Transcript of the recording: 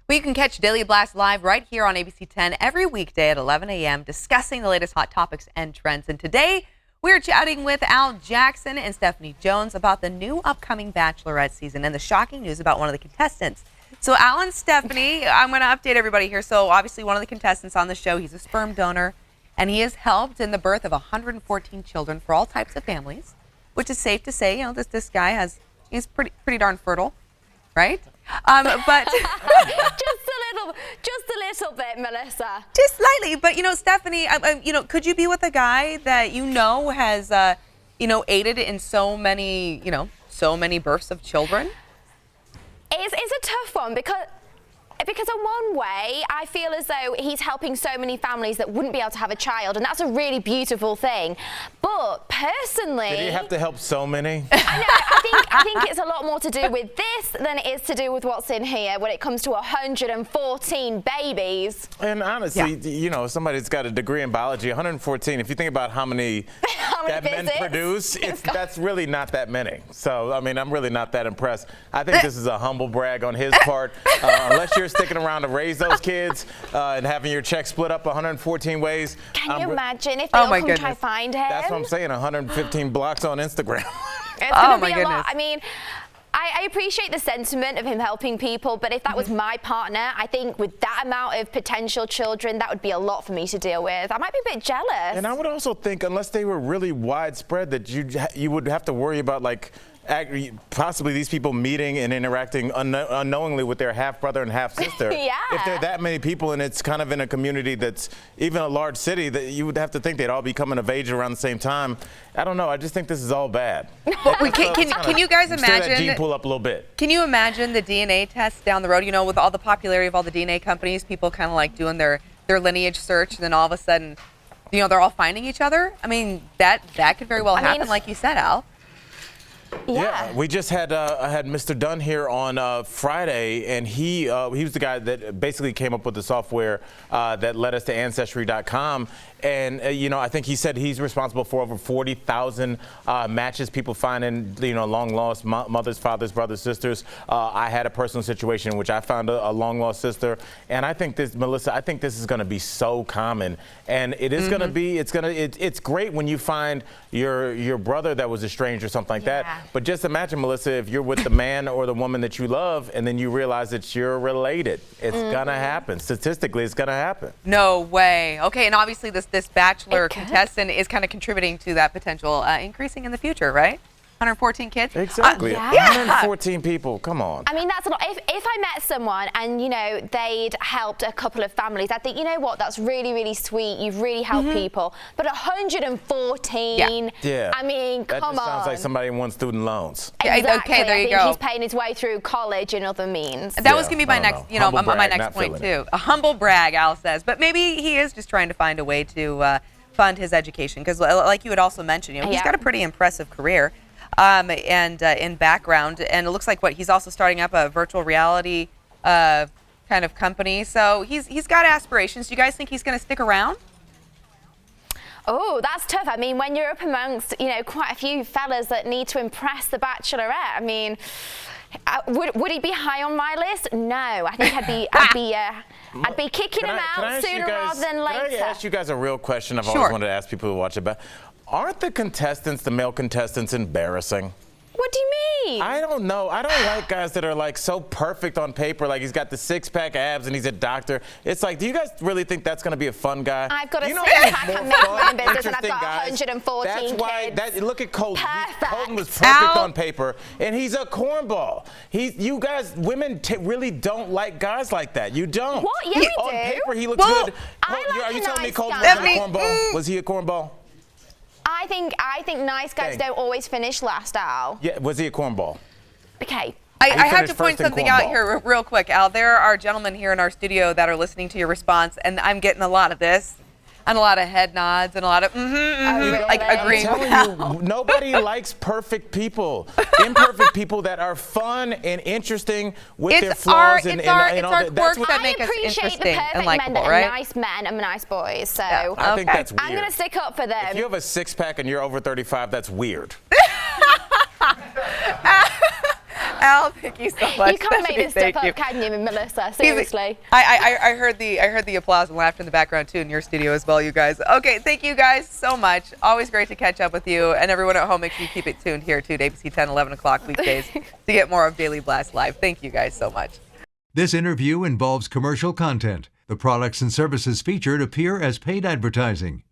Well, you can catch Daily Blast live right here on ABC 10 every weekday at 11 a.m. discussing the latest hot topics and trends. And today, we're chatting with Al Jackson and Stephanie Jones about the new upcoming Bachelorette season and the shocking news about one of the contestants. So Al and Stephanie, I'm going to update everybody here. So obviously one of the contestants on the show, he's a sperm donor, and he has helped in the birth of 114 children for all types of families, which is safe to say, this guy he's pretty darn fertile, right? But just a little bit, Mellisa. Just slightly, but Stephanie, could you be with a guy that has aided in so many births of children? It's a tough one because in one way, I feel as though he's helping so many families that wouldn't be able to have a child, and that's a really beautiful thing. But personally, did he have to help so many? I know. I think it's a lot more to do with this than it is to do with what's in here when it comes to 114 babies. And honestly, somebody's got a degree in biology, 114. If you think about how many that men produce, that's really not that many. So, I'm really not that impressed. I think this is a humble brag on his part. Unless you're sticking around to raise those kids and having your check split up 114 ways. Can you imagine if they all come try to find him? That's what I'm saying, 115 blocks on Instagram. It's going to be a lot. I appreciate the sentiment of him helping people, but if that was my partner, I think with that amount of potential children, that would be a lot for me to deal with. I might be a bit jealous. And I would also think, unless they were really widespread, that you would have to worry about, possibly these people meeting and interacting unknowingly with their half-brother and half-sister. Yeah. If there are that many people and it's kind of in a community that's even a large city, that you would have to think they'd all be coming of age around the same time. I don't know. I just think this is all bad. Can you guys imagine that gene pool up a little bit? Can you imagine the DNA tests down the road? With all the popularity of all the DNA companies, people kind of doing their lineage search, and then all of a sudden, they're all finding each other. That could very well happen, like you said, Al. Yeah, we just had Mr. Dunn here on Friday, and he was the guy that basically came up with the software that led us to Ancestry.com. And, I think he said he's responsible for over 40,000 matches, people finding, long-lost mothers, fathers, brothers, sisters. I had a personal situation in which I found a long-lost sister. And I think Mellisa, this is going to be so common. And it is going to be, it's great when you find your brother that was estranged or something like that. But just imagine, Mellisa, if you're with the man or the woman that you love, and then you realize that you're related. It's going to happen. Statistically, it's going to happen. No way. Okay, and obviously this Bachelor contestant is kind of contributing to that potential increasing in the future, right? 114 kids? Exactly. 114 people. Come on. That's a lot. If I met someone and, they'd helped a couple of families, I'd think, that's really, really sweet. You've really helped people. But 114, come on. That just sounds like somebody who wants student loans. Exactly. Okay, there you go. I think he's paying his way through college and other means. That was going to be my next, my next point, too. A humble brag, Al says. But maybe he is just trying to find a way to fund his education. Because like you had also mentioned, he's got a pretty impressive career. And in background, and it looks like he's also starting up a virtual reality kind of company. So he's got aspirations. Do you guys think he's going to stick around? Oh, that's tough. When you're up amongst quite a few fellas that need to impress the Bachelorette, would he be high on my list? No, I think I'd be kicking him out sooner rather than later. Can I ask you guys a real question? I've always wanted to ask people who watch it. Aren't the male contestants, embarrassing? What do you mean? I don't know. I don't like guys that are so perfect on paper, he's got the six-pack abs and he's a doctor. It's do you guys really think that's going to be a fun guy? I've got a six-pack, I'm making business, and I've got 114 That's why, kids. Look at Colton. Perfect. Colton was perfect on paper, and he's a cornball. You guys, women really don't like guys like that. You don't. What? Yeah, we do. On paper, he looks good. Are you telling me Colton was a cornball? Was he a cornball? I think nice guys don't always finish last, Al. Yeah, was he a cornball? Okay. I have to point something out here real quick, Al. There are gentlemen here in our studio that are listening to your response, and I'm getting a lot of this. And a lot of head nods and a lot of agreeing. I'm telling you, nobody likes perfect people. Imperfect people that are fun and interesting with their flaws and all that. That's what make us interesting and likable, right? Nice men and nice boys. So I think that's weird. I'm going to stick up for them. If you have a six-pack and you're over 35, that's weird. Al, thank you so much. You can't make this Stephanie, stuff thank up, can you, Melissa? Seriously. I heard the applause and laughter in the background too in your studio as well, you guys. Okay, thank you guys so much. Always great to catch up with you, and everyone at home. Make sure you keep it tuned here too to ABC 10, 11 o'clock weekdays to get more of Daily Blast Live. Thank you guys so much. This interview involves commercial content. The products and services featured appear as paid advertising.